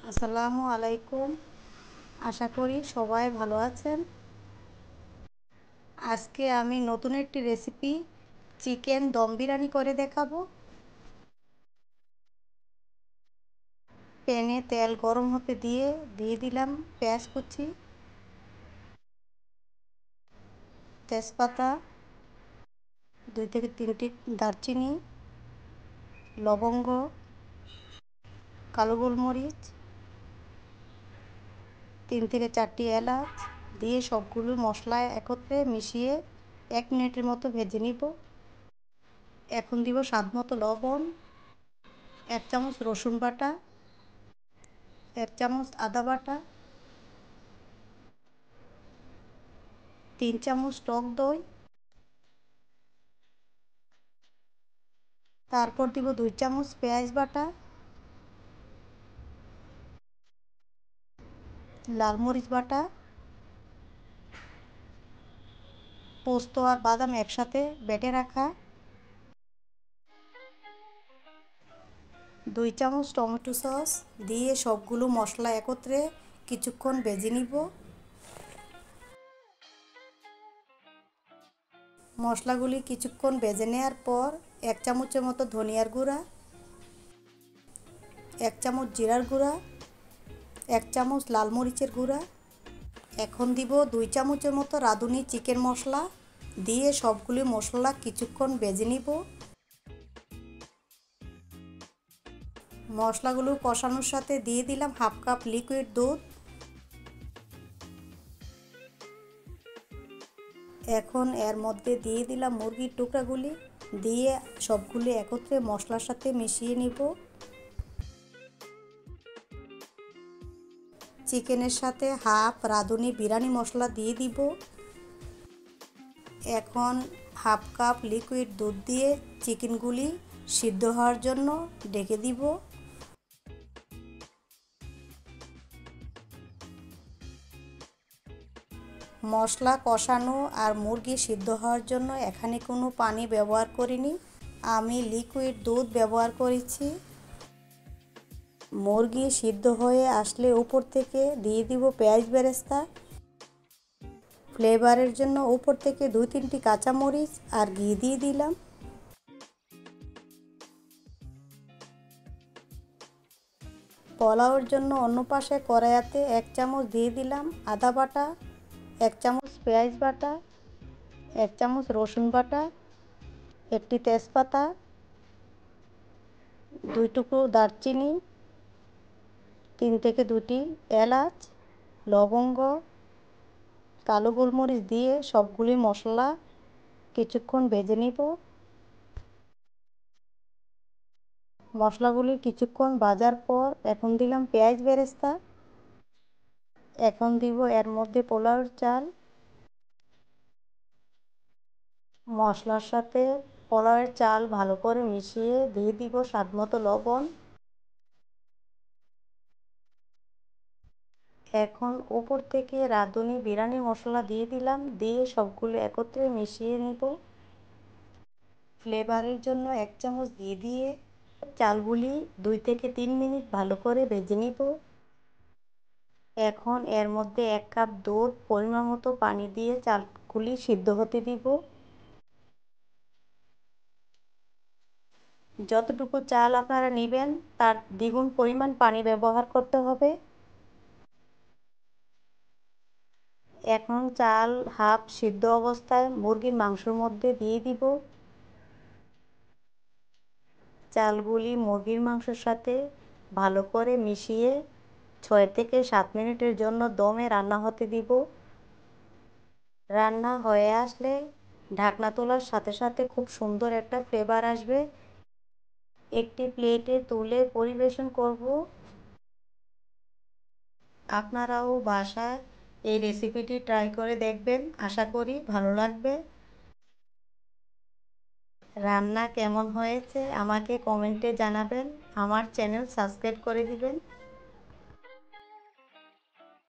আসসালামু আলাইকুম। আশা করি সবাই ভালো আছেন। আজকে আমি নতুন একটি রেসিপি চিকেন দম বিরিয়ানি করে দেখাবো। প্যানে তেল গরম হতে দিয়ে দিলাম পেঁয়াজ কুচি, তেজপাতা, 2 থেকে 3টি দারচিনি, লবঙ্গ, কালো গোলমরিচ, 3 থেকে 4টি এলাচ দিয়ে সবগুলো মশলা একত্রে মিশিয়ে 1 মিনিটের মতো ভেজে নিব। এখন দিব স্বাদমতো লবণ, 1 চামচ রসুন বাটা, 1 চামচ আদা বাটা, 3 চামচ টক দই, তারপর দিব 2 চামচ পেঁয়াজ বাটা, লাল মরিচ বাটা, পোস্ত আর বাদাম একসাথে বেটে রাখা, 2 চামচ টমেটো সস দিয়ে সবগুলো মশলা একত্রে কিছুক্ষণ ভেজে নিব। মশলাগুলি কিছুক্ষণ ভেজে নেওয়ার পর 1 চামচের মতো ধনিয়ার গুঁড়া, 1 চামচ জিরার গুঁড়া, 1 চামচ লাল মরিচের গুঁড়া। এখন দিব 2 চামচের মতো রাঁধুনি চিকেন মশলা দিয়ে সবগুলি মশলা কিছুক্ষণ ভেজে নিব। মশলাগুলো কষানোর সাথে দিয়ে দিলাম 1/2 কাপ লিকুইড দুধ। এখন এর মধ্যে দিয়ে দিলাম মুরগির টুকরাগুলি দিয়ে সবগুলি একত্রে মশলার সাথে মিশিয়ে নিব। চিকেনের সাথে হাফ রাঁধুনি বিরিয়ানি মশলা দিয়ে দিব। এখন 1/2 কাপ লিকুইড দুধ দিয়ে চিকেনগুলি সিদ্ধ হওয়ার জন্য ঢেকে দিব। মশলা কষানো আর মুরগি সিদ্ধ হওয়ার জন্য এখানে কোনো পানি ব্যবহার করিনি, আমি লিকুইড দুধ ব্যবহার করেছি। মুরগি সিদ্ধ হয়ে আসলে উপর থেকে দিয়ে দিব পেঁয়াজ বেরেস্তা। ফ্লেভারের জন্য উপর থেকে 2-3টি কাঁচামরিচ আর ঘি দিয়ে দিলাম। পোলাওর জন্য অন্য পাশে কড়াইতে 1 চামচ দিয়ে দিলাম আদা বাটা, 1 চামচ পেঁয়াজ বাটা, 1 চামচ রসুন বাটা, 1টি তেজপাতা, 2 টুকরো দারচিনি, 3 থেকে 2টি এলাচ, লবঙ্গ, কালো গোলমরিচ দিয়ে সবগুলি মশলা কিছুক্ষণ ভেজে নিব। মশলাগুলি কিছুক্ষণ ভাজার পর এখন দিলাম পেঁয়াজ বেরেস্তা। এখন দিব এর মধ্যে পোলাওর চাল। মশলার সাথে পোলাওয়ের চাল ভালো করে মিশিয়ে দিয়ে দিব স্বাদমতো লবণ। এখন উপর থেকে রাঁধুনি বিরিয়ানি মশলা দিয়ে দিলাম, দিয়ে সবগুলো একত্রে মিশিয়ে নিব। ফ্লেভারের জন্য 1 চামচ ঘি দিয়ে চালগুলি 2 থেকে 3 মিনিট ভালো করে ভেজে নিব। এখন এর মধ্যে 1 কাপ দুধ পরিমাণ মতো পানি দিয়ে চালগুলি সিদ্ধ হতে দিব। যতটুকু চাল আপনারা নেবেন তার দ্বিগুণ পরিমাণ পানি ব্যবহার করতে হবে। এখন চাল হাফ সিদ্ধ অবস্থায় মুরগির মাংসের মধ্যে দিয়ে দিব। চালগুলি মুরগির মাংসের সাথে ভালো করে মিশিয়ে 6 থেকে 7 মিনিটের জন্য দমে রান্না হতে দিব। রান্না হয়ে আসলে ঢাকনা তোলার সাথে সাথে খুব সুন্দর একটা ফ্লেভার আসবে। একটি প্লেটে তুলে পরিবেশন করব। আপনারাও বাসায় এই রেসিপিটি ট্রাই করে দেখবেন, আশা করি ভালো লাগবে। রান্না কেমন হয়েছে আমাকে কমেন্টে জানাবেন, আমার চ্যানেল সাবস্ক্রাইব করে দিবেন।